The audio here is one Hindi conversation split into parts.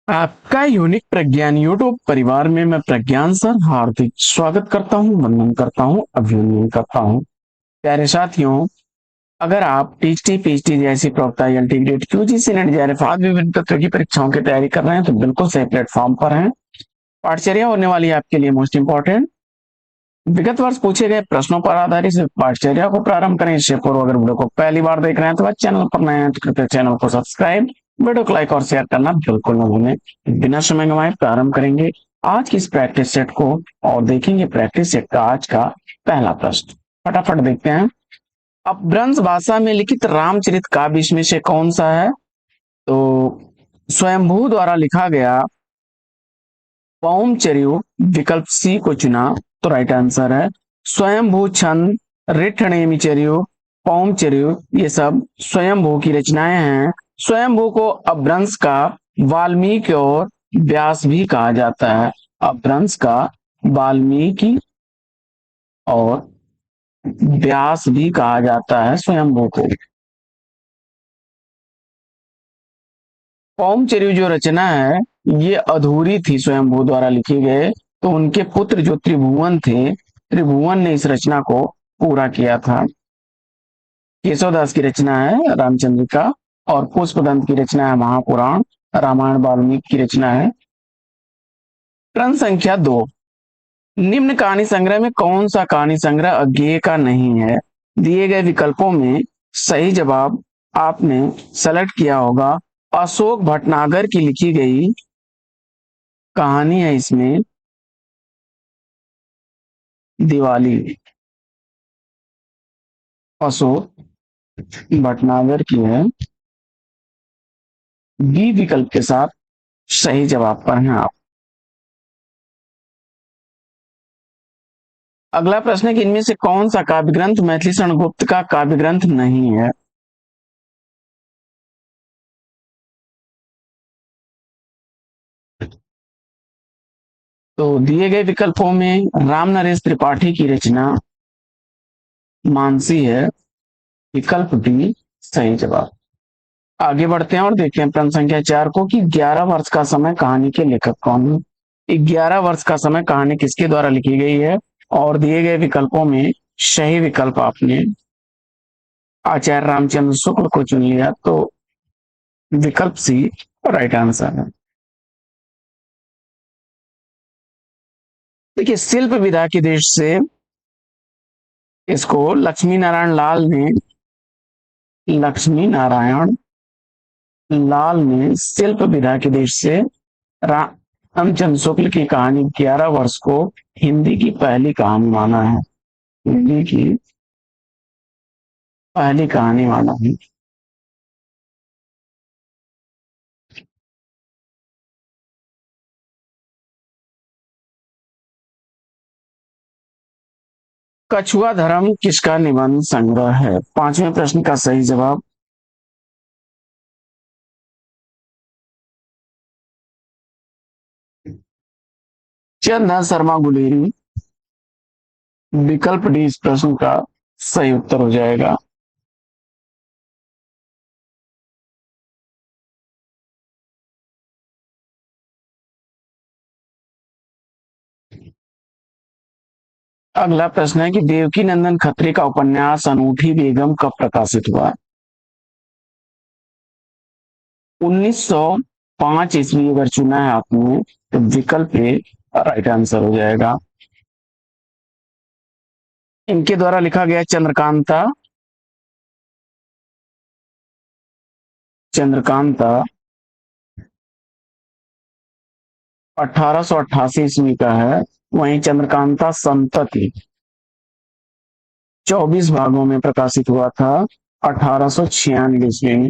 आपका यूनिक प्रज्ञान यूट्यूब परिवार में मैं प्रज्ञान सर हार्दिक स्वागत करता हूं, वंदन करता हूं, अभिनंदन करता हूं। प्यारे साथियों, अगर आप टीएचटी पीएचडी जैसी प्रोक्ता इंटीग्रेटेड यूजीसी नेट जैसे फाद विभिन्न प्रतियोगी परीक्षाओं की तैयारी कर रहे हैं तो बिल्कुल सही प्लेटफॉर्म पर हैं। पाठचर्या होने वाली है आपके लिए मोस्ट इंपॉर्टेंट। विगत वर्ष पूछे गए प्रश्नों पर आधारित इस पाठचर्या को प्रारंभ करें। इससे पूर्व अगर वीडियो को पहली बार देख रहे हैं तो चैनल पर नए हैं तो कृपया चैनल को सब्सक्राइब, वीडियो को लाइक और शेयर करना बिल्कुल न भूलें। बिना समय गंवाए प्रारंभ करेंगे आज की इस प्रैक्टिस सेट को और देखेंगे प्रैक्टिस सेट का आज का पहला प्रश्न। फटाफट देखते हैं। अपभ्रंश भाषा में लिखित रामचरित काव्य इसमें से कौन सा है? तो स्वयंभू द्वारा लिखा गया पौमचर्यो विकल्प सी को चुना तो राइट आंसर है। स्वयंभू छंद, रिठनेमिचर्यो, पौमचर्यो ये सब स्वयंभू की रचनाएं हैं। स्वयंभू को अपभ्रंश का वाल्मीकि और व्यास भी कहा जाता है। अपभ्रंश का वाल्मीकि और व्यास भी कहा जाता है स्वयंभू को। पौमचर्यो जो रचना है ये अधूरी थी, स्वयंभू द्वारा लिखी गए, तो उनके पुत्र जो त्रिभुवन थे, त्रिभुवन ने इस रचना को पूरा किया था। केशवदास की रचना है रामचंद्रिका और पुष्पदंत की रचना है महापुराण। रामायण वाल्मीकि की रचना है। प्रश्न संख्या 2, निम्न कहानी संग्रह में कौन सा कहानी संग्रह अज्ञेय का नहीं है? दिए गए विकल्पों में सही जवाब आपने सेलेक्ट किया होगा। अशोक भटनागर की लिखी गई कहानी है इसमें दिवाली। अशोक भटनागर की है। बी विकल्प के साथ सही जवाब पर हैं आप। अगला प्रश्न है कि इनमें से कौन सा काव्य ग्रंथ मैथिली शरण गुप्त का काव्य ग्रंथ नहीं है? तो दिए गए विकल्पों में राम नरेश त्रिपाठी की रचना मानसी है। विकल्प डी सही जवाब। आगे बढ़ते हैं और देखते हैं प्रश्न संख्या 4 को कि 11 वर्ष का समय कहानी के लेखक कौन है? 11 वर्ष का समय कहानी किसके द्वारा लिखी गई है? और दिए गए विकल्पों में सही विकल्प आपने आचार्य रामचंद्र शुक्ल को चुन लिया, तो विकल्प सी राइट आंसर है। देखिए, शिल्प विधा की दृष्टि से इसको लक्ष्मी नारायण लाल ने शिल्प विधा की दृष्टि से रामचंद्र शुक्ल की कहानी 11 वर्ष को हिंदी की पहली कहानी माना है। हिंदी की पहली कहानी माना है। कछुआ धर्म किसका निबंध संग्रह है? पांचवें प्रश्न का सही जवाब चंदा शर्मा गुलेरी। विकल्प डी इस प्रश्न का सही उत्तर हो जाएगा। अगला प्रश्न है कि देवकी नंदन खत्री का उपन्यास अनूठी बेगम कब प्रकाशित हुआ? 1905 ईस्वी अगर चुना है आपने तो विकल्प ए राइट आंसर हो जाएगा। इनके द्वारा लिखा गया चंद्रकांता। चंद्रकांता 1888 ईस्वी का है। वहीं चंद्रकांता संतति 24 भागों में प्रकाशित हुआ था 1896 ईस्वी में।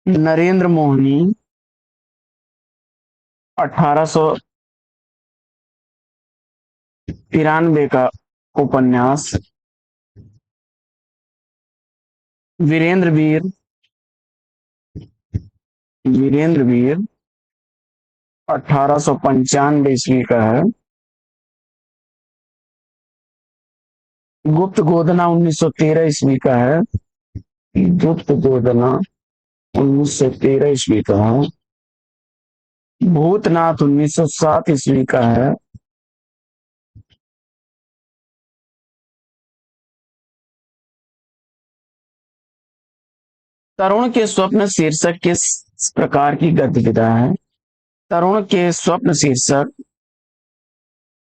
नरेंद्र मोहनी 1893 का उपन्यास। वीरेंद्र वीर वीरेंद्र वीर 1895 ईस्वी का है। गुप्त गोदना 1913 ईस्वी का है। गुप्त गोदना 1913 ईस्वी का है। भूतनाथ 1907 ईस्वी का है। तरुण के स्वप्न शीर्षक किस प्रकार की गद्य विधा है? तरुण के स्वप्न शीर्षक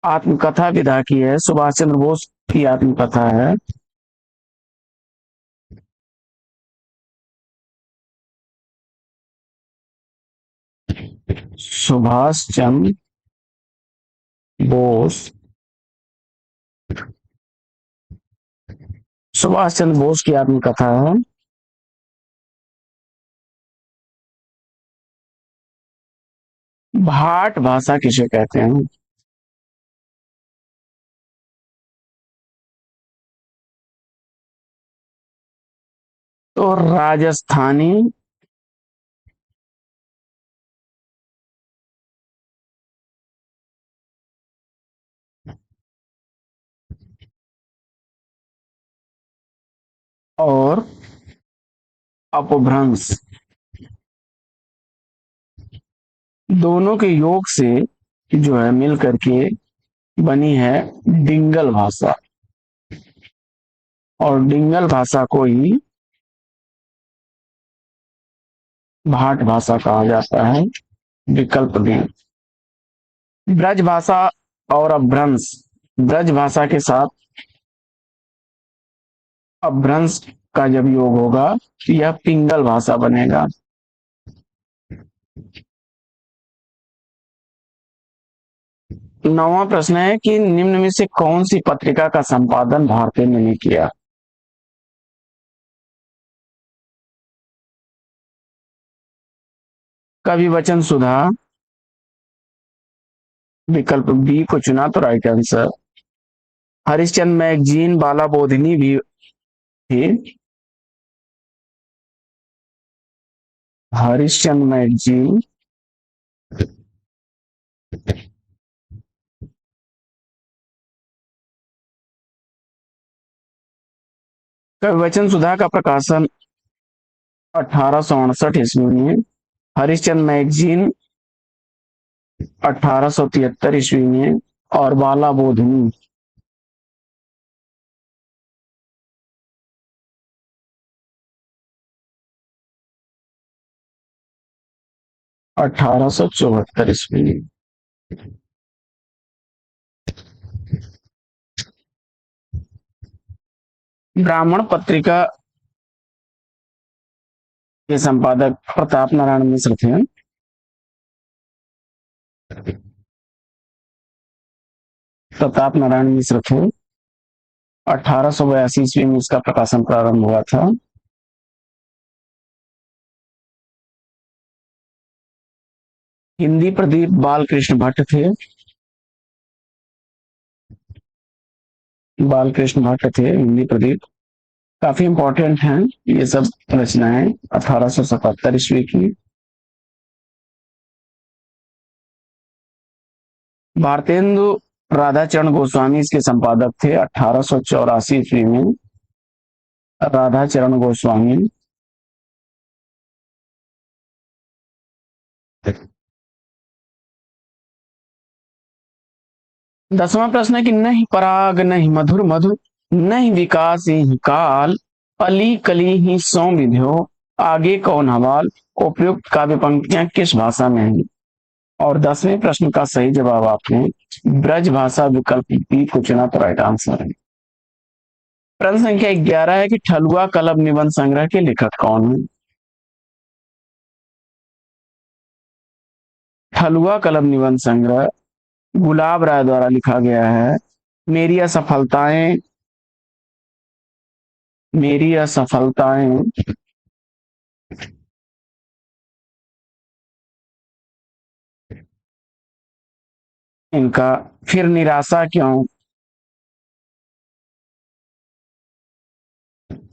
आत्मकथा विधा की है, सुभाष चंद्र बोस की आत्मकथा है। सुभाष चंद्र बोस सुभाष चंद्र बोस की आत्मकथा है। भाट भाषा किसे कहते हैं? तो राजस्थानी और अपभ्रंश दोनों के योग से जो है मिल करके बनी है डिंगल भाषा, और डिंगल भाषा को ही भाट भाषा कहा जाता है। विकल्प डी। ब्रज भाषा और अपभ्रंश, ब्रज भाषा के साथ अपभ्रंश का जब योग होगा तो यह पिंगल भाषा बनेगा। नौवां प्रश्न है कि निम्न में से कौन सी पत्रिका का संपादन भारतीय ने किया? कवि वचन सुधा, विकल्प बी को चुना तो राइट आंसर। हरिश्चंद्र मैगजीन बाला बोधिनी भी थी। हरिश्चंद्र मैगजीन कवि वचन सुधा का प्रकाशन 1868 ईस्वी में, हरिश्चंद्र मैगजीन 1873 ईस्वी में, और बाला बोधिनी 1874 ईस्वी में। ब्राह्मण पत्रिका के संपादक प्रताप नारायण मिश्र थे। प्रताप नारायण मिश्र थे। 1882 ईस्वी में इसका प्रकाशन प्रारंभ हुआ था। हिंदी प्रदीप बालकृष्ण भट्ट थे। बालकृष्ण भट्ट थे हिंदी प्रदीप। काफी इंपॉर्टेंट हैं ये सब रचनाएं 1877 ईस्वी की। भारतेंदु राधाचरण गोस्वामी इसके संपादक थे 1884 ईस्वी में। राधाचरण गोस्वामी। 10वां प्रश्न है कि नहीं पराग नहीं मधुर मधुर नहीं विकास ही काल अली कली ही सौ विध्यो आगे कौन हवाल उपयुक्त काव्य पंक्तियां किस भाषा में हैं? और 10वें प्रश्न का सही जवाब आपने ब्रज भाषा विकल्प बी को चुना तो राइट आंसर है। प्रश्न संख्या 11 है कि ठलुआ कलब निबंध संग्रह के लेखक कौन है? ठलुआ कलब निबंध संग्रह गुलाब राय द्वारा लिखा गया है। मेरी असफलताएं मेरी असफलताएं इनका फिर निराशा क्यों,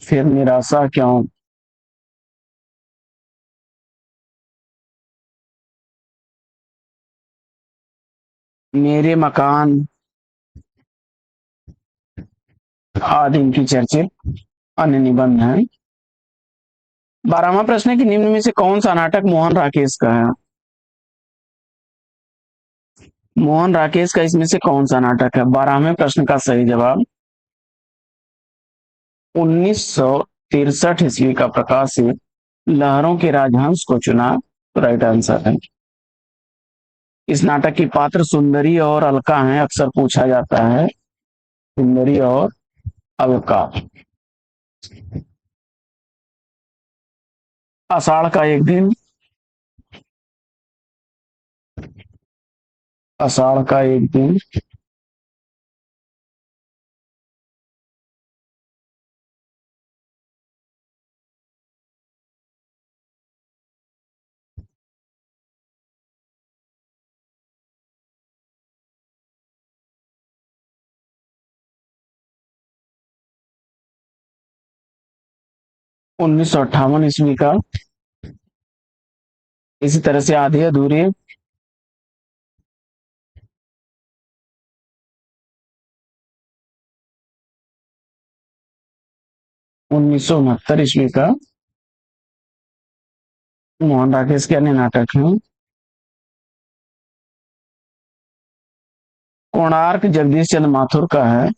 फिर निराशा क्यों, मेरे मकान आदि इनकी चर्चित अन्य निबंध हैं। 12वां प्रश्न है कि निम्न में से कौन सा नाटक मोहन राकेश का है? मोहन राकेश का इसमें से कौन सा नाटक है? 12वें प्रश्न का सही जवाब 1963 ईस्वी का प्रकाशित लहरों के राजहंस को चुना, तो राइट आंसर है। इस नाटक की पात्र सुंदरी और अलका हैं, अक्सर पूछा जाता है सुंदरी और अलका। आषाढ़ का एक दिन, आषाढ़ का एक दिन, 1958 ईस्वी का। इसी तरह से आधी अधूरी, 1969 ईस्वी का। मोहन राकेश के अन्य नाटक हैं कोणार्क, जगदीश चंद्र माथुर का है।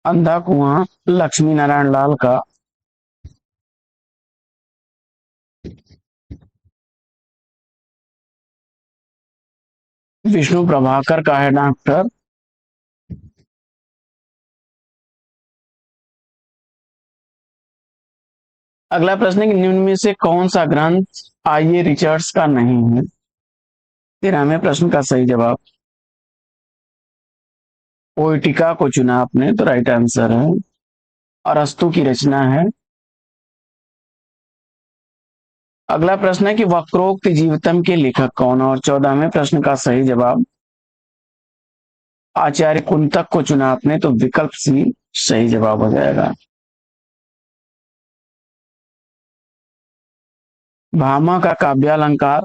अंधा कुआं, लक्ष्मी नारायण लाल का। विष्णु प्रभाकर का है डॉक्टर। अगला प्रश्न है कि निम्न में से कौन सा ग्रंथ आईए रिचर्ड्स का नहीं है? 13वें प्रश्न का सही जवाब पोएटिका को चुना आपने, तो राइट आंसर है। अरस्तु की रचना है। अगला प्रश्न है कि वक्रोक्त जीवितम के लेखक कौन है? और 14वें प्रश्न का सही जवाब आचार्य कुंतक को चुना आपने, तो विकल्प सी सही जवाब हो जाएगा। भामा का काव्यालंकार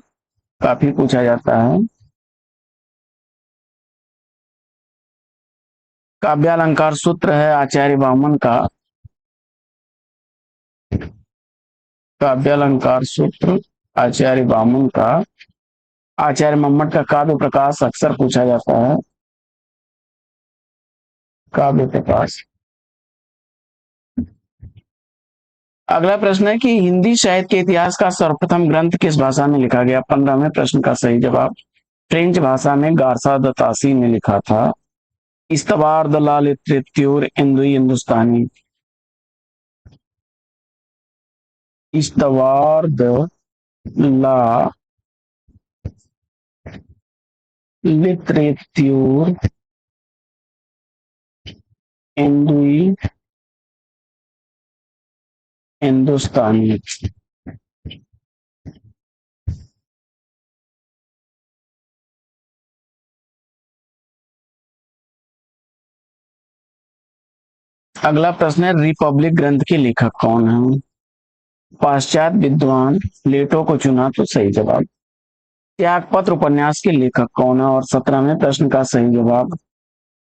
काफी पूछा जाता है। काव्यालंकार सूत्र है आचार्य वामन का। काव्यालंकार सूत्र आचार्य वामन का। आचार्य मम्मट का काव्य प्रकाश अक्सर पूछा जाता है। काव्य प्रकाश। अगला प्रश्न है कि हिंदी साहित्य के इतिहास का सर्वप्रथम ग्रंथ किस भाषा में लिखा गया? 15वें प्रश्न का सही जवाब फ्रेंच भाषा में गारसा द तासी ने लिखा था। इस्तवार द ला लिटरेच्योर हिंदुई हिंदुस्तानी। इस्तवार द ला लिटरेच्योर हिंदुई हिंदुस्तानी। अगला प्रश्न है रिपब्लिक ग्रंथ के लेखक कौन है? पाश्चात्य विद्वान प्लेटो को चुना, तो सही जवाब। त्यागपत्र उपन्यास के लेखक कौन है? और 17वें प्रश्न का सही जवाब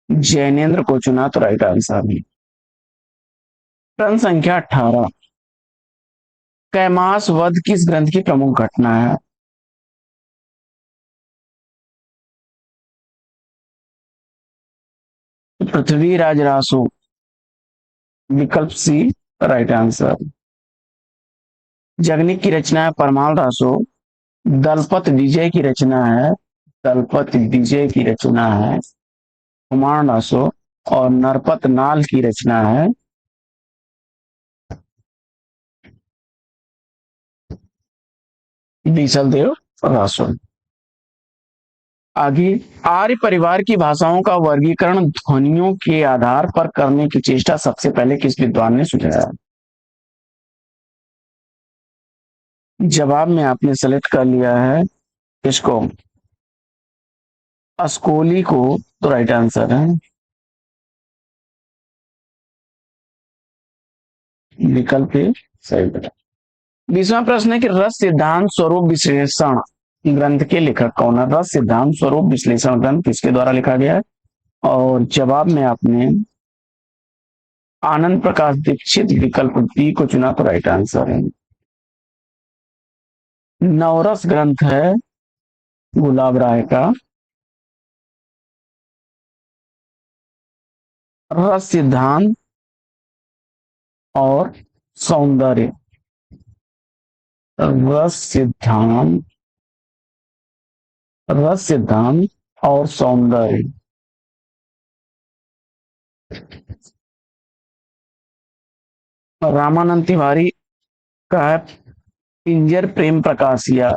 जैनेन्द्र को चुना, तो राइट आंसर है। प्रश्न संख्या 18 कैमास वध किस ग्रंथ की प्रमुख घटना है? पृथ्वीराज रासो, विकल्प सी राइट आंसर। जगनिक की रचना है परमाल रासो। दलपत विजय की रचना है, दलपत विजय की रचना है कुमार रासो। और नरपत नाल की रचना है बीसल देव रासो। आगे आर्य परिवार की भाषाओं का वर्गीकरण ध्वनियों के आधार पर करने की चेष्टा सबसे पहले किस विद्वान ने सुझाया? जवाब में आपने सेलेक्ट कर लिया है किसको? अस्कोली को, तो राइट आंसर है। विकल्प ए सही बता। 20वां प्रश्न है कि रस सिद्धांत स्वरूप विश्लेषण ग्रंथ के लेखक कौन है? रस सिद्धांत स्वरूप विश्लेषण ग्रंथ किसके द्वारा लिखा गया है? और जवाब में आपने आनंद प्रकाश दीक्षित, विकल्प बी को चुना तो राइट आंसर है। नवरस ग्रंथ है गुलाब राय का। रस सिद्धांत और सौंदर्य। रस सिद्धांत, रस सिद्धांत और सौंदर्य। रामानंद तिवारी का है पिंजर प्रेम प्रकाशिया।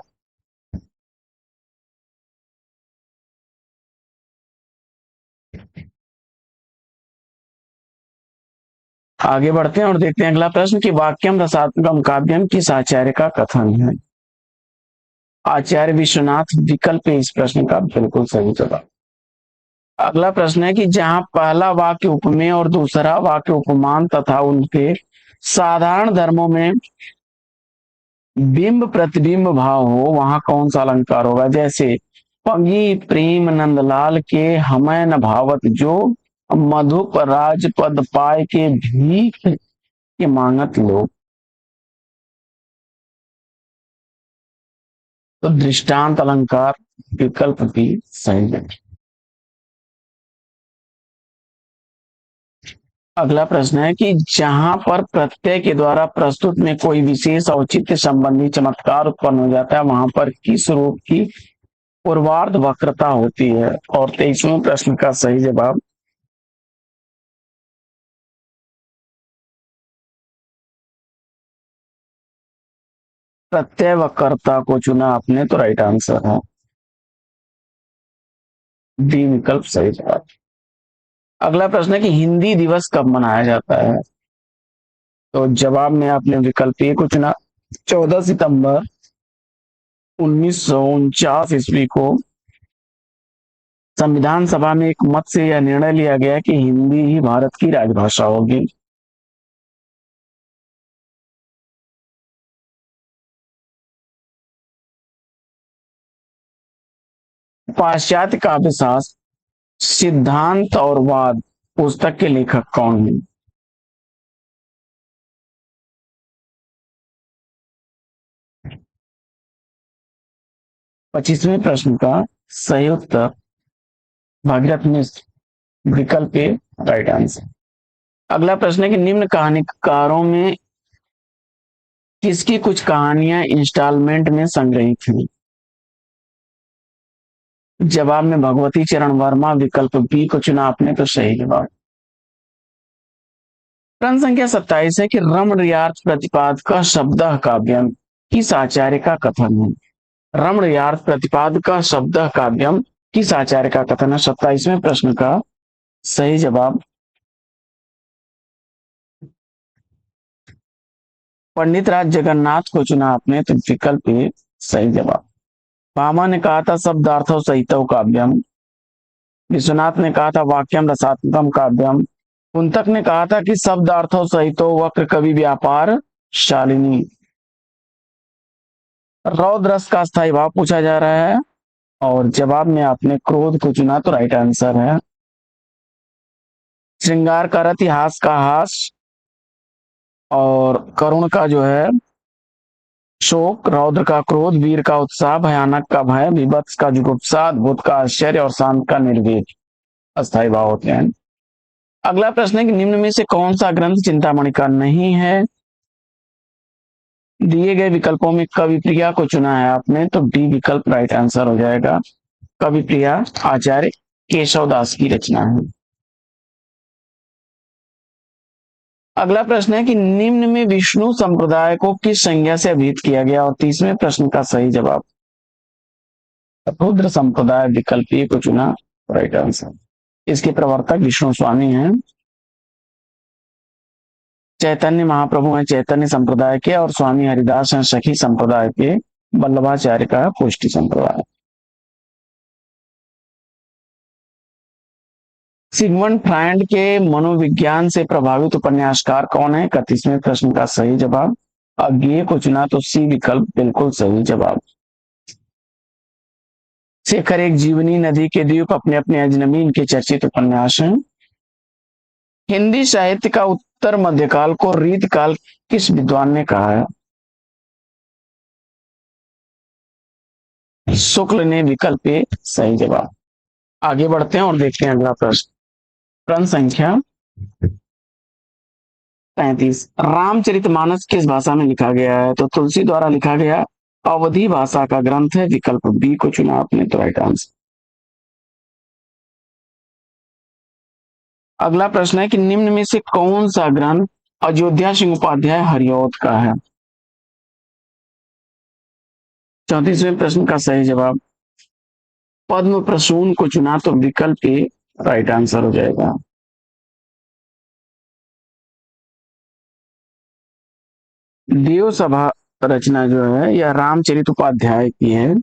आगे बढ़ते हैं और देखते हैं अगला प्रश्न कि वाक्यम रसात्मकम काव्यम किस आचार्य का कथन है। आचार्य विश्वनाथ विकल्प है इस प्रश्न का बिल्कुल सही जवाब। अगला प्रश्न है कि जहां पहला वाक्य उपमेय और दूसरा वाक्य उपमान तथा उनके साधारण धर्मों में बिंब प्रतिबिंब भाव हो वहां कौन सा अलंकार होगा। जैसे पंगी प्रेम नंदलाल के हमें न भावत जो, मधुप राजपद पाए के भीख के मांगत लोग। तो दृष्टांत अलंकार विकल्प भी सही है। अगला प्रश्न है कि जहां पर प्रत्यय के द्वारा प्रस्तुत में कोई विशेष औचित्य संबंधी चमत्कार उत्पन्न हो जाता है वहां पर किस रूप की पूर्वार्ध वक्रता होती है। और 23वें प्रश्न का सही जवाब प्रत्यय वक्रता को चुना आपने तो राइट आंसर है डी विकल्प सही जवाब। अगला प्रश्न है कि हिंदी दिवस कब मनाया जाता है। तो जवाब में आपने विकल्प ए को चुना। 14 सितंबर 1949 ईस्वी को संविधान सभा में एक मत से यह निर्णय लिया गया कि हिंदी ही भारत की राजभाषा होगी। पाश्चात्य काव्यशास्त्र सिद्धांत और वाद पुस्तक के लेखक कौन है। 25वें प्रश्न का सही उत्तर भागीरथ मिश्र, विकल्प ए राइट आंसर। अगला प्रश्न है कि निम्न कहानीकारों में किसकी कुछ कहानियां इंस्टॉलमेंट में संग्रहित थी। जवाब में भगवती चरण वर्मा, विकल्प बी को चुना आपने तो सही जवाब। प्रश्न संख्या 27 है कि रमणीयार्थ प्रतिपाद का शब्द काव्यम किस आचार्य का कथन है। रमणीयार्थ प्रतिपाद का शब्द काव्यम किस आचार्य का कथन है। 27वें प्रश्न का सही जवाब पंडित राज जगन्नाथ को चुना आपने तो विकल्प ए सही जवाब। भामा ने कहा था शब्दार्थो सहित काव्यम। विश्वनाथ ने कहा था वाक्यम रसात्मकम काव्यम। कुंतक ने कहा था कि शब्दार्थो सहित वक्र कवि व्यापार शालिनी। रौद्र रस का स्थायी भाव पूछा जा रहा है और जवाब में आपने क्रोध को चुना तो राइट आंसर है। श्रृंगार का रथ, हास का हास और करुण का जो है शोक, रौद्र का क्रोध, वीर का उत्साह, भयानक का भय, विभत्स का जुगुप्सा, अद्भुत का आश्चर्य और शांत का निर्वेद अस्थायी भाव होते हैं। अगला प्रश्न है कि निम्न में से कौन सा ग्रंथ चिंतामणि का नहीं है। दिए गए विकल्पों में कवि प्रिया को चुना है आपने तो डी विकल्प राइट आंसर हो जाएगा। कवि प्रिया आचार्य केशव दास की रचना है। अगला प्रश्न है कि निम्न में विष्णु संप्रदाय को किस संज्ञा से अभिहित किया गया। और 30वें प्रश्न का सही जवाब रुद्र संप्रदाय, विकल्प ए को चुना राइट आंसर। इसके प्रवर्तक विष्णु स्वामी हैं। चैतन्य महाप्रभु हैं चैतन्य संप्रदाय के और स्वामी हरिदास हैं सखी संप्रदाय के। वल्लभाचार्य का पुष्टि संप्रदाय। सिगमंड फ्रायड के मनोविज्ञान से प्रभावित उपन्यासकार कौन है। 31वें प्रश्न का सही जवाब अज्ञेय को चुना तो सी विकल्प बिल्कुल सही जवाब। शेखर एक जीवनी, नदी के द्वीप, अपने अपने अजनबी इनके चर्चित उपन्यास हैं। हिंदी साहित्य का उत्तर मध्यकाल को रीतकाल किस विद्वान ने कहा है? शुक्ल ने विकल्प ए सही जवाब। आगे बढ़ते हैं और देखते हैं अगला प्रश्न। प्रश्न संख्या 35। रामचरितमानस किस भाषा में लिखा गया है? तो तुलसी द्वारा लिखा गया अवधी भाषा का ग्रंथ है। विकल्प बी को चुना आपने, तो राइट आंसर। अगला प्रश्न है कि निम्न में से कौन सा ग्रंथ अयोध्या सिंह उपाध्याय हरिऔध का है? 34वें प्रश्न का सही जवाब पद्म प्रसून को चुना, तो विकल्प ए राइट आंसर हो जाएगा। देव सभा रचना जो है यह रामचरित उपाध्याय की है।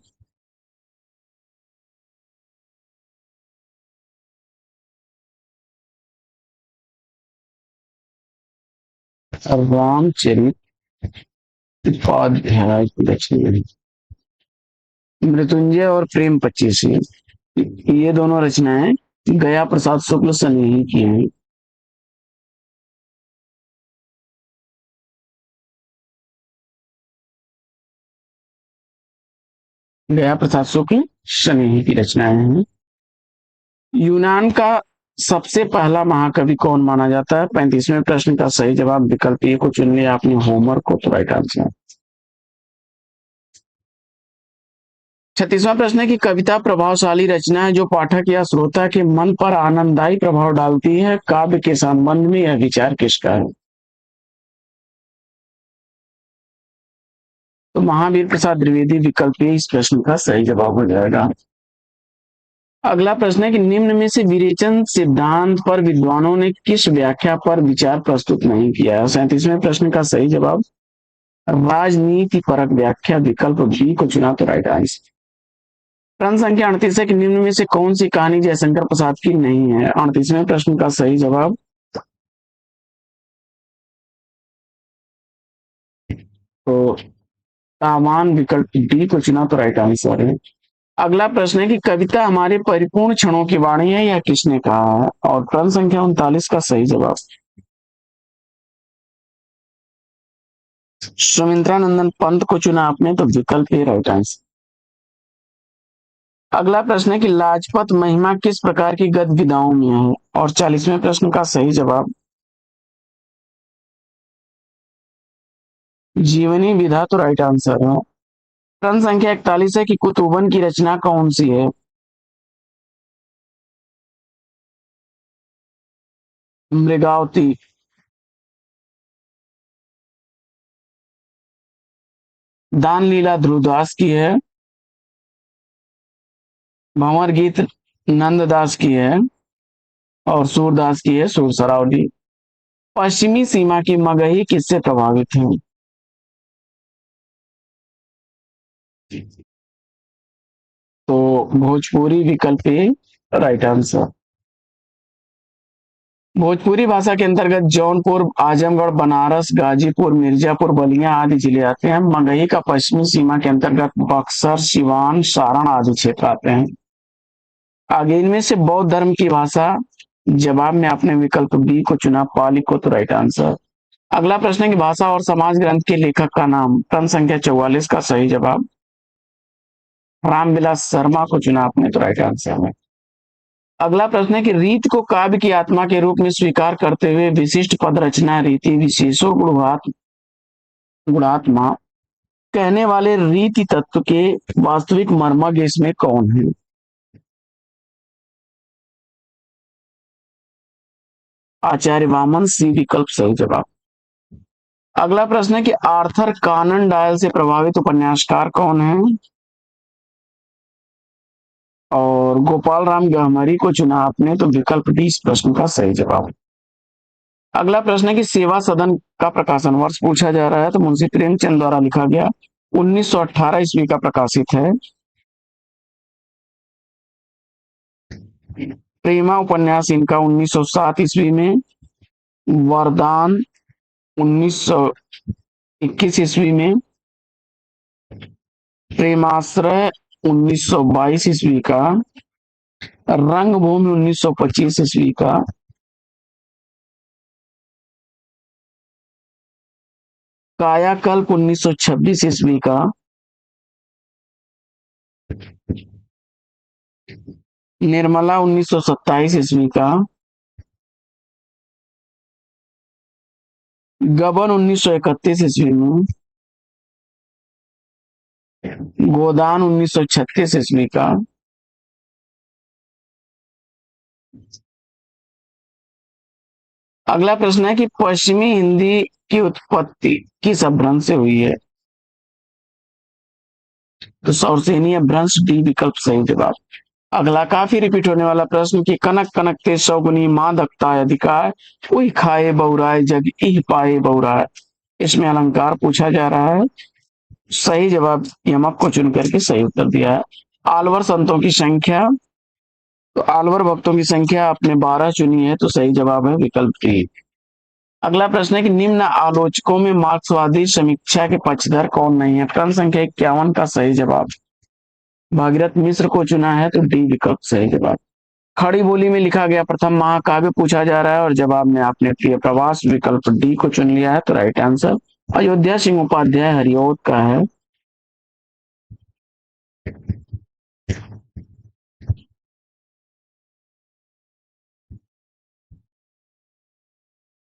रामचरित उपाध्याय की रचना मृत्युंजय और प्रेम 25, ये दोनों रचनाएं गया प्रसाद शुक्ल सनेही की हैं। गया प्रसाद शुक्ल सनेही की रचनाएं हैं। यूनान का सबसे पहला महाकवि कौन माना जाता है? 35वें प्रश्न का सही जवाब विकल्प ए को चुन लिया आपने, होमर को, तो राइट आंसर। 36वां प्रश्न है कि कविता प्रभावशाली रचना है जो पाठक या श्रोता के मन पर आनंददायी प्रभाव डालती है। काव्य के संबंध में यह विचार किसका है? तो महावीर प्रसाद द्विवेदी विकल्प ए इस प्रश्न का सही जवाब हो जाएगा। अगला प्रश्न है कि निम्न में से विरेचन सिद्धांत पर विद्वानों ने किस व्याख्या पर विचार प्रस्तुत नहीं किया है? 37वें प्रश्न का सही जवाब राजनीति परक व्याख्या, विकल्प बी को चुना, तो राइट आंसर। प्रश्न संख्या 38 है कि निम्न में से कौन सी कहानी जयशंकर प्रसाद की नहीं है? 38वें प्रश्न का सही जवाब तो तावान, विकल्प डी को चुना, तो राइट आंसर है। अगला प्रश्न है कि कविता हमारे परिपूर्ण क्षणों की वाणी है, यह किसने कहा है? और प्रश्न संख्या 39 का सही जवाब सुमित्रानंदन पंत को चुना आपने, तो विकल्प ए राइट आंसर। अगला प्रश्न है कि लाजपत महिमा किस प्रकार की गद्य विधाओं में है? और 40वें प्रश्न का सही जवाब जीवनी विधा, तो राइट आंसर है। प्रश्न संख्या 41 है कि कुतुबन की रचना कौन सी है? मृगावती, दान लीला ध्रुवदास की है, भंवर गीत नंददास की है, और सूरदास की है सुर सरावली। पश्चिमी सीमा की मगही किससे प्रभावित है? तो भोजपुरी, विकल्प ए राइट आंसर। भोजपुरी भाषा के अंतर्गत जौनपुर, आजमगढ़, बनारस, गाजीपुर, मिर्जापुर, बलिया आदि जिले आते हैं। मगही का पश्चिमी सीमा के अंतर्गत बक्सर, सिवान, सारण आदि क्षेत्र आते हैं। आगे इनमें से बौद्ध धर्म की भाषा, जवाब में आपने विकल्प बी को चुना, पाली को, तो राइट आंसर। अगला प्रश्न है कि भाषा और समाज ग्रंथ के लेखक का नाम? प्रश्न संख्या 44 का सही जवाब रामविलास शर्मा को चुना आपने, तो राइट आंसर है। अगला प्रश्न है कि रीत को काव्य की आत्मा के रूप में स्वीकार करते हुए विशिष्ट पद रचना रीति विशेषो गुणात्मा कहने वाले रीति तत्व के वास्तविक मर्मज्ञ इसमें कौन है? आचार्य वामन, सी विकल्प सही जवाब। अगला प्रश्न है कि आर्थर कानन डायल से प्रभावित उपन्यासकार कौन है? और गोपाल राम गहमरी को चुना आपने, तो विकल्प डी इस प्रश्न का सही जवाब। अगला प्रश्न है कि सेवा सदन का प्रकाशन वर्ष पूछा जा रहा है, तो मुंशी प्रेमचंद द्वारा लिखा गया 1918 ईस्वी का प्रकाशित है। प्रेमा उपन्यास इनका 1907 ईस्वी में, वरदान 1921 ईस्वी में, प्रेमाश्रय 1922 ईस्वी का, रंगभूमि 1925 ईस्वी का, कायाकल्प 1926 ईस्वी का, निर्मला 1927 ईस्वी का, गबन 1931 ईस्वी में, गोदान 1936 ईस्वी का, अगला प्रश्न है कि पश्चिमी हिंदी की उत्पत्ति किस अपभ्रंश से हुई है? तो सौरसेनी अपभ्रंश, डी विकल्प सही जवाब। अगला काफी रिपीट होने वाला प्रश्न कि कनक कनक ते सौगुनी माँ दक्ताय अधिकार, उई खाए बहुराय जग इह पाए बहुराय। इसमें अलंकार पूछा जा रहा है। सही जवाब यमक को चुन करके सही उत्तर दिया है। आलवर संतों की संख्या, तो आलवर भक्तों की संख्या आपने 12 चुनी है, तो सही जवाब है विकल्प डी। अगला प्रश्न है कि निम्न आलोचकों में मार्क्सवादी समीक्षा के पक्षधर कौन नहीं है? प्रश्न संख्या 51 का सही जवाब भागीरथ मिश्र को चुना है, तो डी विकल्प सही जवाब। खड़ी बोली में लिखा गया प्रथम महाकाव्य पूछा जा रहा है और जवाब में आपने प्रिय प्रवास विकल्प डी को चुन लिया है, तो राइट आंसर अयोध्या सिंह उपाध्याय हरिऔध का है।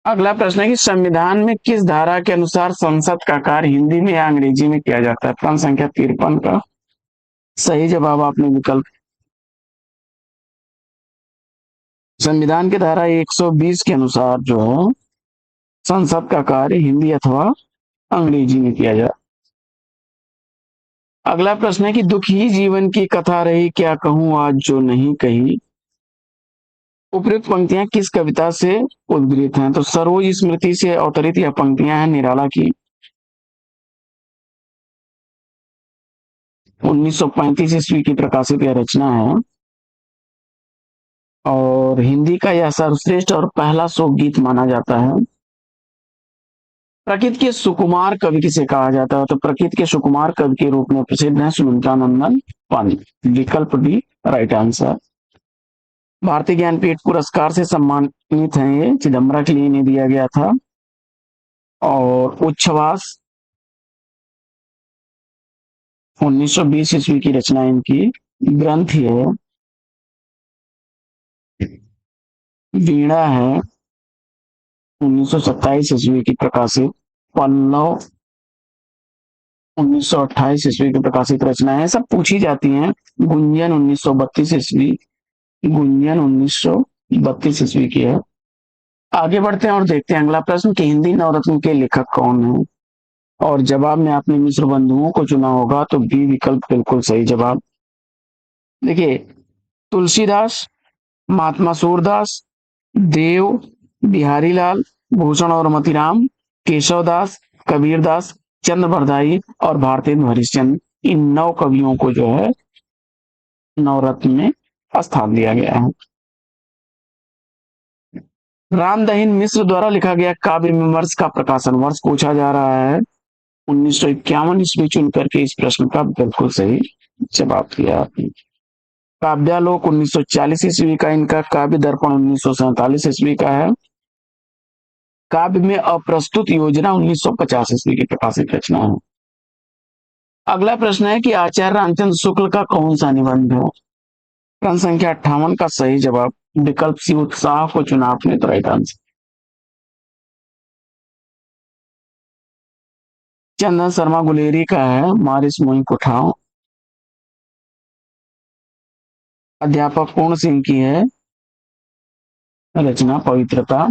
अगला प्रश्न है कि संविधान में किस धारा के अनुसार संसद का कार्य हिंदी में या अंग्रेजी में किया जाता है? प्रश्न संख्या 53 का सही जवाब आपने विकल्प, संविधान की धारा 120 के अनुसार जो है संसद का कार्य हिंदी अथवा अंग्रेजी में किया जाए। अगला प्रश्न है कि दुखी जीवन की कथा रही क्या कहूं आज जो नहीं कही। उपयुक्त पंक्तियां किस कविता से उद्धृत हैं? तो सरोज स्मृति से अवतरित यह पंक्तियां हैं निराला की, 1935 ईस्वी की प्रकाशित यह रचना है और हिंदी का यह सर्वश्रेष्ठ और पहला शोक गीत माना जाता है। प्रकृति के सुकुमार कवि किसे कहा जाता है? तो प्रकृति के सुकुमार कवि के रूप में प्रसिद्ध है सुमित्रा नंदन पानी, विकल्प डी राइट आंसर। भारतीय ज्ञानपीठ पुरस्कार से सम्मानित हैं ये, चिदम्बरा के लिए इन्हें दिया गया था। और उच्छ्वास 1920 ईस्वी की रचना इनकी, ग्रंथ है वीणा है 1927 ईस्वी की प्रकाशित, पल्लव 1928 ईस्वी की प्रकाशित रचना है, सब पूछी जाती हैं। गुंजन 1932 ईस्वी, गुंजन 1932 ईस्वी की है। आगे बढ़ते हैं और देखते हैं अगला प्रश्न कि हिंदी नवरत्न के लेखक कौन है? और जवाब में आपने मिश्र बंधुओं को चुना होगा, तो बी विकल्प बिल्कुल सही जवाब। देखिए, तुलसीदास, महात्मा सूरदास, देव, बिहारी लाल, भूषण और मतीराम, केशवदास, कबीरदास, चंद्रवरदाई और भारतेंदु हरिश्चंद्र, इन 9 कवियों को जो है नवरत्न में स्थान दिया गया है। रामदहिन मिश्र द्वारा लिखा गया काव्य विमर्श का प्रकाशन वर्ष पूछा जा रहा है। 1951 ईस्वी चुन करके इस प्रश्न का बिल्कुल सही जवाब दिया आपने। काव्यालोक 1940 ईस्वी का इनका, काव्य दर्पण 1947 ईस्वी का है। काव्य में अप्रस्तुत योजना 1950 ईस्वी की प्रकाशित रचना है। अगला प्रश्न है कि आचार्य रामचंद्र शुक्ल का कौन सा निबंध है? प्रश्न संख्या 58 का सही जवाब विकल्प सी उत्साह को चुना आपने, तो राइट आंसर। चंदन शर्मा गुलेरी का है मारिस मोई कुठाओ। अध्यापक पूर्ण सिंह की है रचना पवित्रता।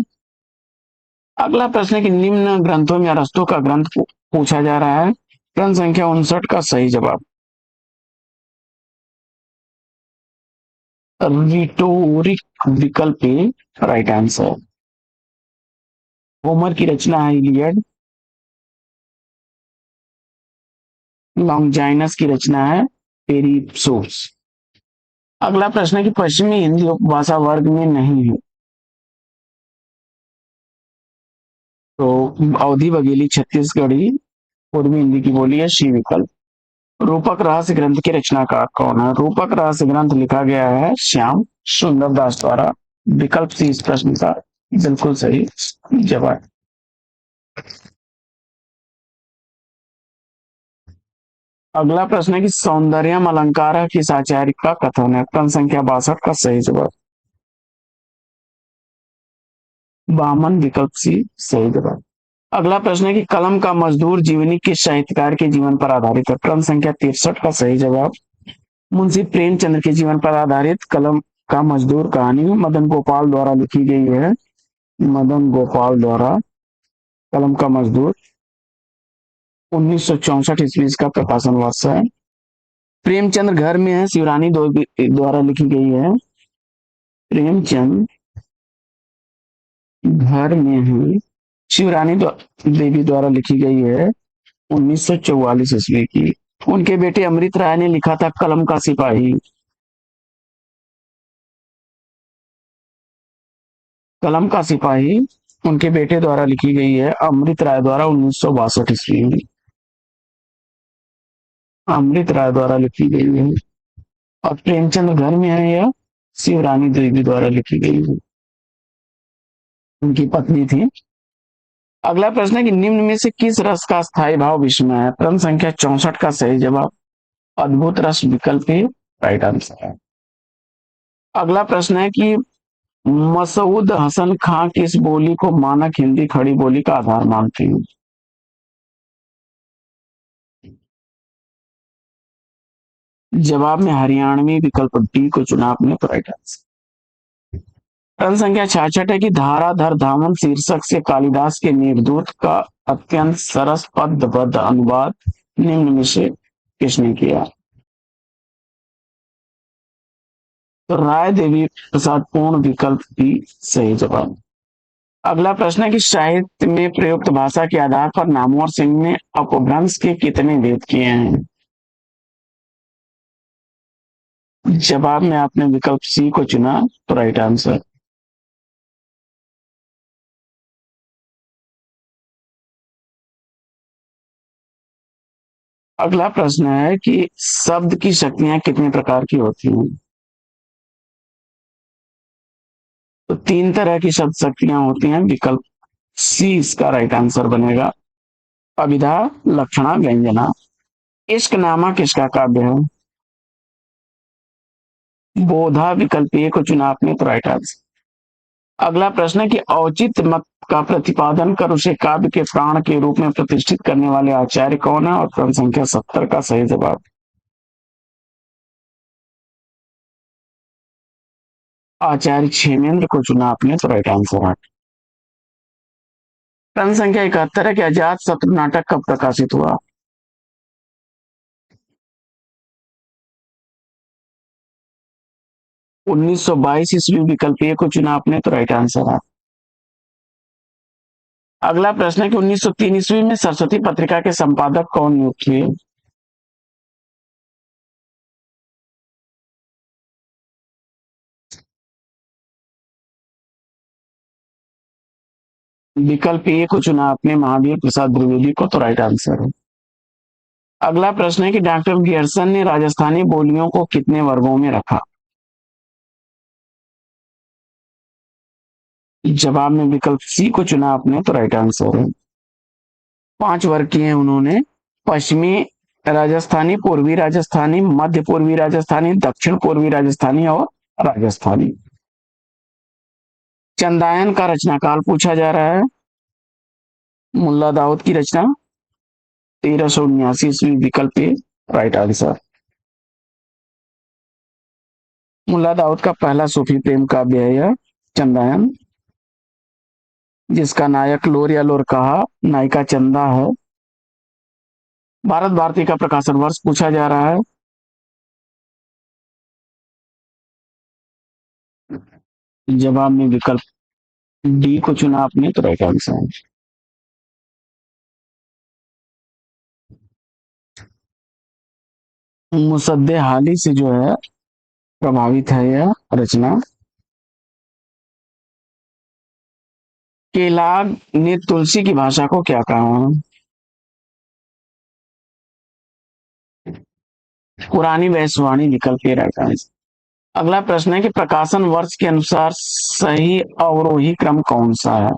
अगला प्रश्न है कि निम्न ग्रंथों में अरस्तु का ग्रंथ पूछा जा रहा है। प्रश्न संख्या 59 का सही जवाब रिटोरिक, विकल्प ए राइट आंसर। होमर की रचना है इलियड। लॉन्गिनस की रचना है पेरिप्सोस। अगला प्रश्न है कि पश्चिमी हिंदी उपभाषा वर्ग में नहीं है, तो अवधि बघेली छत्तीसगढ़ी पूर्वी हिंदी की बोली है, शी विकल्प। रूपक रहस्य ग्रंथ के रचनाकार कौन है? रूपक रहस्य ग्रंथ लिखा गया है श्याम सुंदर दास द्वारा, विकल्प सी इस प्रश्न का बिल्कुल सही जवाब। अगला प्रश्न है कि सौंदर्यम अलंकार किस आचार्य का कथन है? प्रश्न संख्या 62 का सही जवाब वामन, विकल्प सी सही जवाब। अगला प्रश्न है कि कलम का मजदूर जीवनी किस साहित्यकार के जीवन पर आधारित है? प्रश्न संख्या 63 का सही जवाब मुंशी प्रेमचंद्र के जीवन पर आधारित कलम का मजदूर कहानी मदन गोपाल द्वारा लिखी गई है। मदन गोपाल द्वारा कलम का मजदूर 1964 ईस्वी का प्रकाशन वर्ष है। प्रेमचंद्र घर में है शिवरानी द्वारा लिखी गई है। प्रेमचंद घर में है शिवरानी देवी द्वारा लिखी गई है 1944 ईस्वी की। उनके बेटे अमृत राय ने लिखा था कलम का सिपाही। कलम का सिपाही उनके बेटे द्वारा लिखी गई है अमृत राय द्वारा 1962 ईस्वी में। अमृत राय द्वारा लिखी गई है। और प्रेमचंद घर में है यह शिवरानी देवी द्वारा लिखी गई है, उनकी पत्नी थी। अगला प्रश्न है कि निम्न में से किस रस का स्थायी भाव विस्मय है? प्रश्न संख्या 64 का सही जवाब अद्भुत रस, विकल्प ए राइट आंसर है। अगला प्रश्न है कि मसूद हसन खां किस बोली को मानक हिंदी खड़ी बोली का आधार मानते हैं? जवाब में हरियाणवी, विकल्प डी को चुना आपने तो राइट आंसर। प्रश्न संख्या 66 है कि धाराधर धामन शीर्षक से कालिदास के मेघदूत का अत्यंत सरस पद्यबद्ध अनुवाद निम्न में से किसने किया? तो राय देवी प्रसाद पूर्ण, विकल्प डी सही जवाब। अगला प्रश्न है कि साहित्य में प्रयुक्त भाषा के आधार पर नामवर सिंह ने अपभ्रंश के कितने भेद किए हैं? जवाब में आपने विकल्प सी को चुना तो राइट आंसर। अगला प्रश्न है कि शब्द की शक्तियां कितने प्रकार की होती हैं? तो 3 तरह की शब्द शक्तियां होती हैं, विकल्प सी इसका राइट आंसर बनेगा। अभिधा, लक्षणा, व्यंजना। इश्क नामा किसका काव्य है? बोधा, विकल्प ए को चुना आपने तो राइट आंसर। अगला प्रश्न है कि औचित्य मत का प्रतिपादन कर उसे काव्य के प्राण के रूप में प्रतिष्ठित करने वाले आचार्य कौन है? और प्रश्न संख्या 70 का सही जवाब आचार्य क्षेमेंद्र को चुना आपने तो राइट आंसर है। प्रश्न संख्या 71 है कि अजात शत्रु नाटक कब प्रकाशित हुआ? 1922 ईस्वी, विकल्प ए को चुना आपने तो राइट आंसर है। अगला प्रश्न है कि 1903 ईस्वी में सरस्वती पत्रिका के संपादक कौन नियुक्त हुए? विकल्प ए को चुना आपने महावीर प्रसाद द्विवेदी को तो राइट आंसर है। अगला प्रश्न है कि डॉक्टर गियर्सन ने राजस्थानी बोलियों को कितने वर्गों में रखा? जवाब में विकल्प सी को चुना आपने तो राइट आंसर है। 5 वर्ग किए हैं उन्होंने। पश्चिमी राजस्थानी, पूर्वी राजस्थानी, मध्य पूर्वी राजस्थानी, दक्षिण पूर्वी राजस्थानी और राजस्थानी। चंदायन का रचनाकाल पूछा जा रहा है। मुल्ला दाऊद की रचना 1379 ईस्वी, विकल्प ए राइट आंसर। मुल्ला दाऊद का पहला सूफी प्रेम काव्य है यह चंदायन, जिसका नायक लोर या लोर कहा, नायिका चंदा है। भारत भारती का प्रकाशन वर्ष पूछा जा रहा है। जवाब में विकल्प डी को चुना आपने तो राइट आंसर है। मुसद्दे हाली से जो है प्रभावित है यह रचना। केलाग ने तुलसी की भाषा को क्या कहा? पुरानी वैश्यवाणी, विकल्प ए राइट आंसर। अगला प्रश्न है कि प्रकाशन वर्ष के अनुसार सही अवरोही क्रम कौन सा है?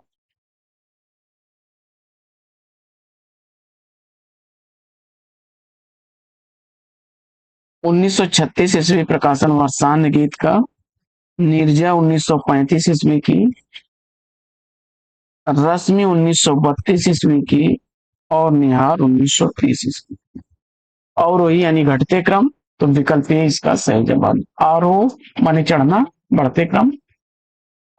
1936 ईस्वी प्रकाशन वर्षांत गीत का, नीरजा 1935 ईस्वी की, रश्मि 1932 ईस्वी की और निहार 1930 ईस्वी। अवरोही यानी घटते क्रम, तो विकल्प ए इसका सही जवाब। आरोह माने चढ़ना, बढ़ते क्रम।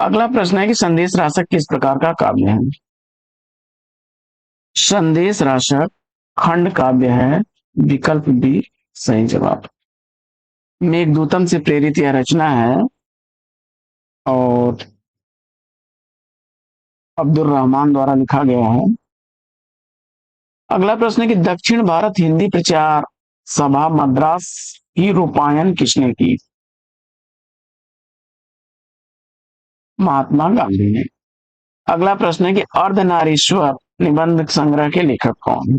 अगला प्रश्न है कि संदेश राशक किस प्रकार का काव्य है? संदेश राशक खंड काव्य है, विकल्प बी सही जवाब। मेघदूतम से प्रेरित यह रचना है और अब्दुल रहमान द्वारा लिखा गया है। अगला प्रश्न है कि दक्षिण भारत हिंदी प्रचार सभा मद्रास की रूपायन किसने की? महात्मा गांधी ने। अगला प्रश्न है कि अर्धनारीश्वर निबंध संग्रह के लेखक कौन है?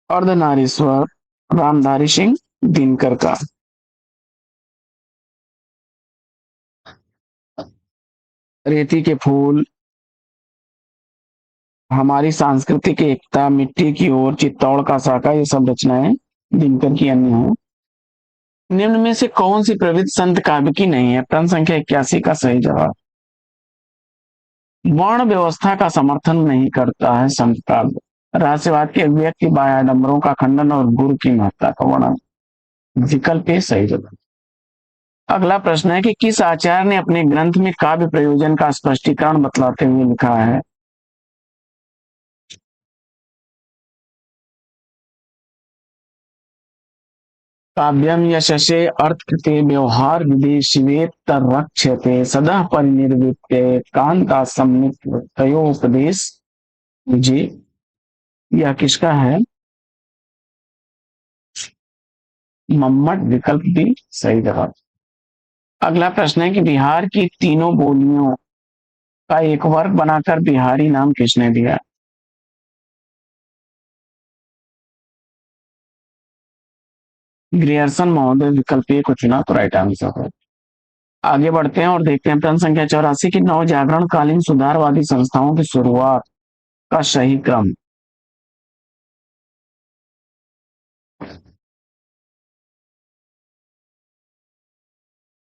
अर्धनारीश्वर रामधारी सिंह दिनकर का। रेती के फूल, हमारी सांस्कृतिक एकता, मिट्टी की ओर, चित्तौड़ का साका, ये सब रचनाएं दिनकर की अन्य हैं। निम्न में से कौन सी प्रवृत्ति संत काव्य की नहीं है? प्रश्न संख्या 81 का सही जवाब। वर्ण व्यवस्था का समर्थन नहीं करता है संत काव्य। रहस्यवाद के व्यक्ति बायाडंबरों का खंडन और गुरु की महत्ता का वर्णन। विकल्प ए सही जवाब। अगला प्रश्न है कि किस आचार्य ने अपने ग्रंथ में काव्य प्रयोजन का स्पष्टीकरण बतलाते हुए लिखा है? काव्यम यशसे अर्थकृते व्यवहार विदेशिवेत्तर रक्ष्यते सदा परिनिर्वित्ते कांता तयोपदेश। जी, यह किसका है? मम्मट, विकल्प बी सही जवाब। अगला प्रश्न है कि बिहार की तीनों बोलियों का एक वर्ग बनाकर बिहारी नाम किसने दिया? ग्रियर्सन महोदय, विकल्प ए को चुना तो राइट आंसर है। आगे बढ़ते हैं और देखते हैं प्रश्न संख्या 84 की नव जागरण कालीन सुधारवादी संस्थाओं की शुरुआत का सही क्रम।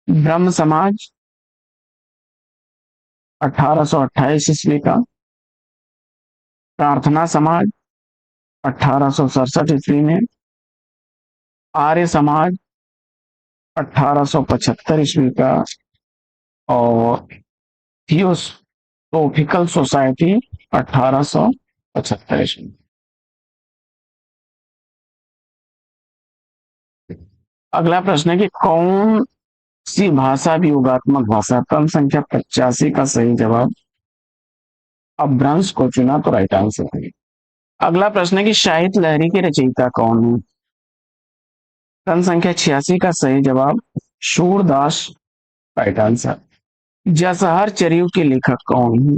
ब्रह्म समाज 1828 ईस्वी का, प्रार्थना समाज 1867 ईस्वी में, आर्य समाज 1875 ईस्वी का और थियोसोफिकल सोसाइटी 1875 ईस्वी। अगला प्रश्न है कि कौन सी भाषा भी योगात्मक भाषा है? क्रम संख्या 85 का सही जवाब। अपभ्रंश को चुना तो राइट आंसर है। अगला प्रश्न है कि साहित्य लहरी के रचयिता कौन है? क्रम संख्या 86 का सही जवाब सूरदास, राइट आंसर। जसहर चरियू के लेखक कौन है?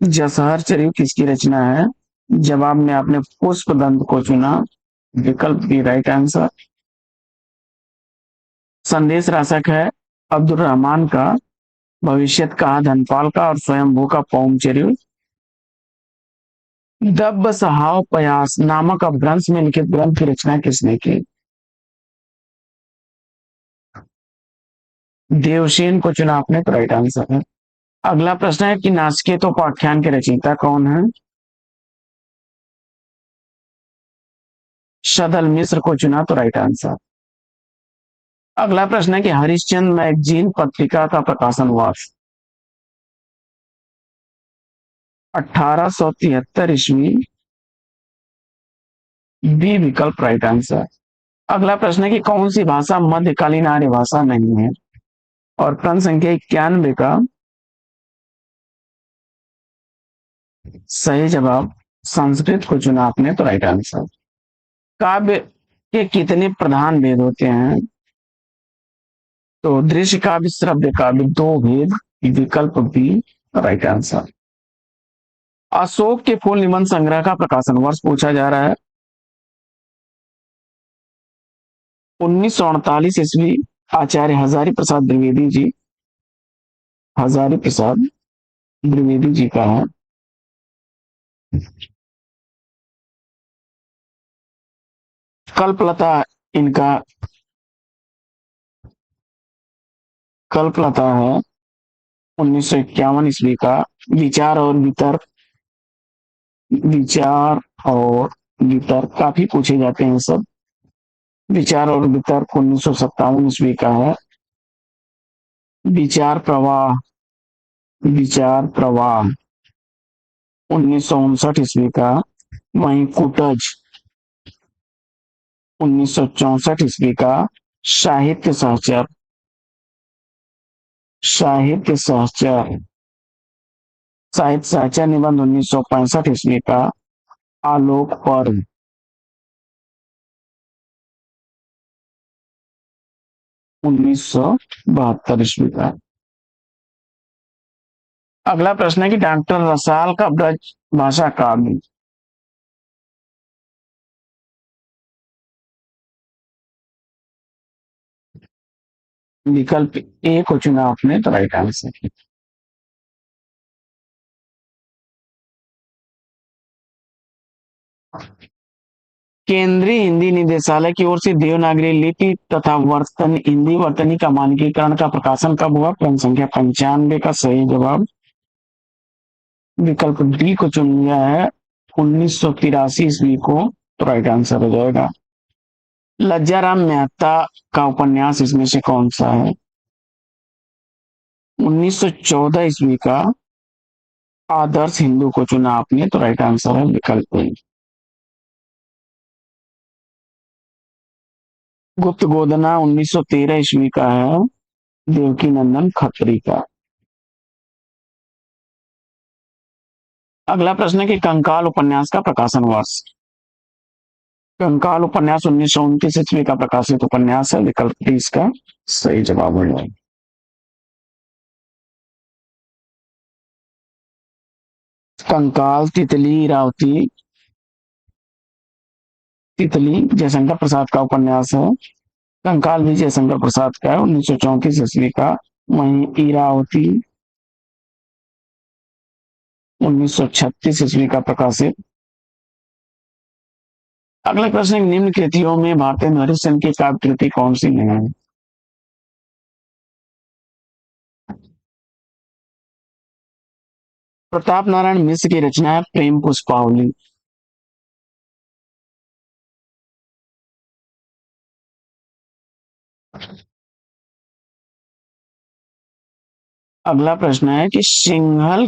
जसहर चरियू किसकी रचना है? जवाब में आपने पुष्प दंत को चुना, विकल्प बी राइट आंसर। संदेश राशक है अब्दुल रहमान का, भविष्यत का धनपाल का और स्वयंभू का पौम चरियू। दब्ब सहाव पयास नामक अपभ्रंश में लिखित ग्रंथ की रचना किसने की? देवसेन को चुना आपने तो राइट आंसर है। अगला प्रश्न है कि नासिकेत उपाख्यान के रचयिता कौन है? सदल मिश्र को चुना तो राइट आंसर। अगला प्रश्न है कि हरिश्चंद्र मैगजीन पत्रिका का प्रकाशन वर्ष 1873 ईस्वी, बी विकल्प राइट आंसर। अगला प्रश्न है कि कौन सी भाषा मध्यकालीन आर्य भाषा नहीं है? और प्रश्न संख्या 91 का सही जवाब संस्कृत को चुना आपने तो राइट आंसर। काव्य के कितने प्रधान भेद होते हैं? तो दृश्य काव्य, श्रव्य काव्य, दो भेद, विकल्प बी राइट आंसर। अशोक के फूल निबंध संग्रह का प्रकाशन वर्ष पूछा जा रहा है। 1948 ईस्वी, आचार्य हजारी प्रसाद द्विवेदी जी, हजारी प्रसाद द्विवेदी जी का है। कल्पलता इनका, कल्पलता है 1951 ईस्वी का। विचार और वितर्क, विचार और वितर्क काफी पूछे जाते हैं सब। विचार और वितर्क 1957 ईस्वी का है। विचार प्रवाह, विचार प्रवाह 1959 ईस्वी का। वहीं कुटज 1964 ईस्वी का। साहित्य सहचर, साहित्य सहचर, साहित्य सहचर निबंध 1965 ईस्वी का। आलोक पर्व 1972 ईस्वी का। अगला प्रश्न है कि डॉक्टर रसाल का ब्रज भाषा काव्य। विकल्प ए को चुना आपने तो राइट आंसर। केंद्रीय हिंदी निदेशालय की ओर से देवनागरी लिपि तथा वर्तन हिंदी वर्तनी का मानकीकरण का प्रकाशन कब हुआ? क्रम संख्या 95 का सही जवाब विकल्प डी को चुन लिया है 1983 ईस्वी को, तो राइट आंसर हो जाएगा। लज्जाराम मेहता का उपन्यास इसमें से कौन सा है? 1914 ईस्वी का। आदर्श हिंदू को चुना आपने तो राइट आंसर है विकल्प ए। गुप्त गोदना 1913 ईस्वी का है। देवकी नंदन खत्री का। अगला प्रश्न है कि कंकाल उपन्यास का प्रकाशन वर्ष। कंकाल उपन्यास 1929 ईस्वी का प्रकाशित उपन्यास है, विकल्प डी इसका सही जवाब हो जाएगा। कंकाल तितली इरावती, तितली जयशंकर प्रसाद का उपन्यास है। कंकाल भी जयशंकर प्रसाद का है, 1934 ईस्वी का। वहीं इरावती 1936 ईस्वी का प्रकाशित। अगला प्रश्न, निम्न कृतियों में भारतेंदु हरिश्चंद्र की काव्य कृति कौन सी है? प्रताप नारायण मिश्र की रचना है प्रेम पुष्पावली। अगला प्रश्न है कि सिंहल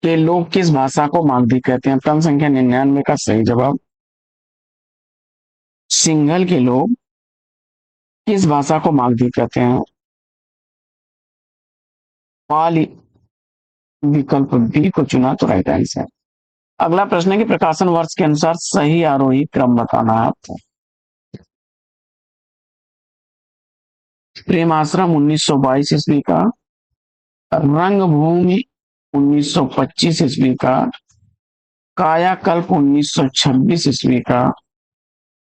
के लोग किस भाषा को मागधी कहते हैं? क्रम संख्या 99 का सही जवाब। सिंहल के लोग किस भाषा को मागधी कहते हैं? पाली, विकल्प बी को चुना तो राइट आंसर। अगला प्रश्न है कि प्रकाशन वर्ष के अनुसार सही आरोही क्रम बताना है आपको। प्रेम आश्रम 1922 ईस्वी का। रंगभूमि 1925 ईस्वी का। कायाकल्प 1926 ईस्वी का।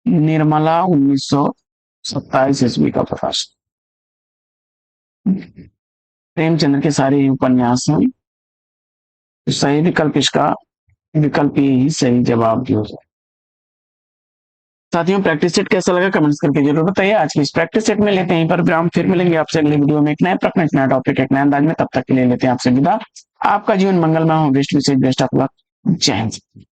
निर्मला 1927 ईस्वी का प्रकाशन। प्रेमचंद्र के सारे ही उपन्यास हैं, तो सही विकल्प इसका विकल्प ही सही जवाब दिया जाए। साथियों, प्रैक्टिस सेट कैसा लगा कमेंट्स करके जरूर बताइए। आज की इस प्रैक्टिस सेट में लेते हैं पर विराम, फिर मिलेंगे आपसे अगले वीडियो में एक नए प्रश्न, एक नया टॉपिक, एक नए अंदाज में। तब तक के लिए लेते हैं आपसे विदा। आपका जीवन मंगलमय हो, बेस्ट विशेष बेस्ट ऑफ लक। जय हिंद।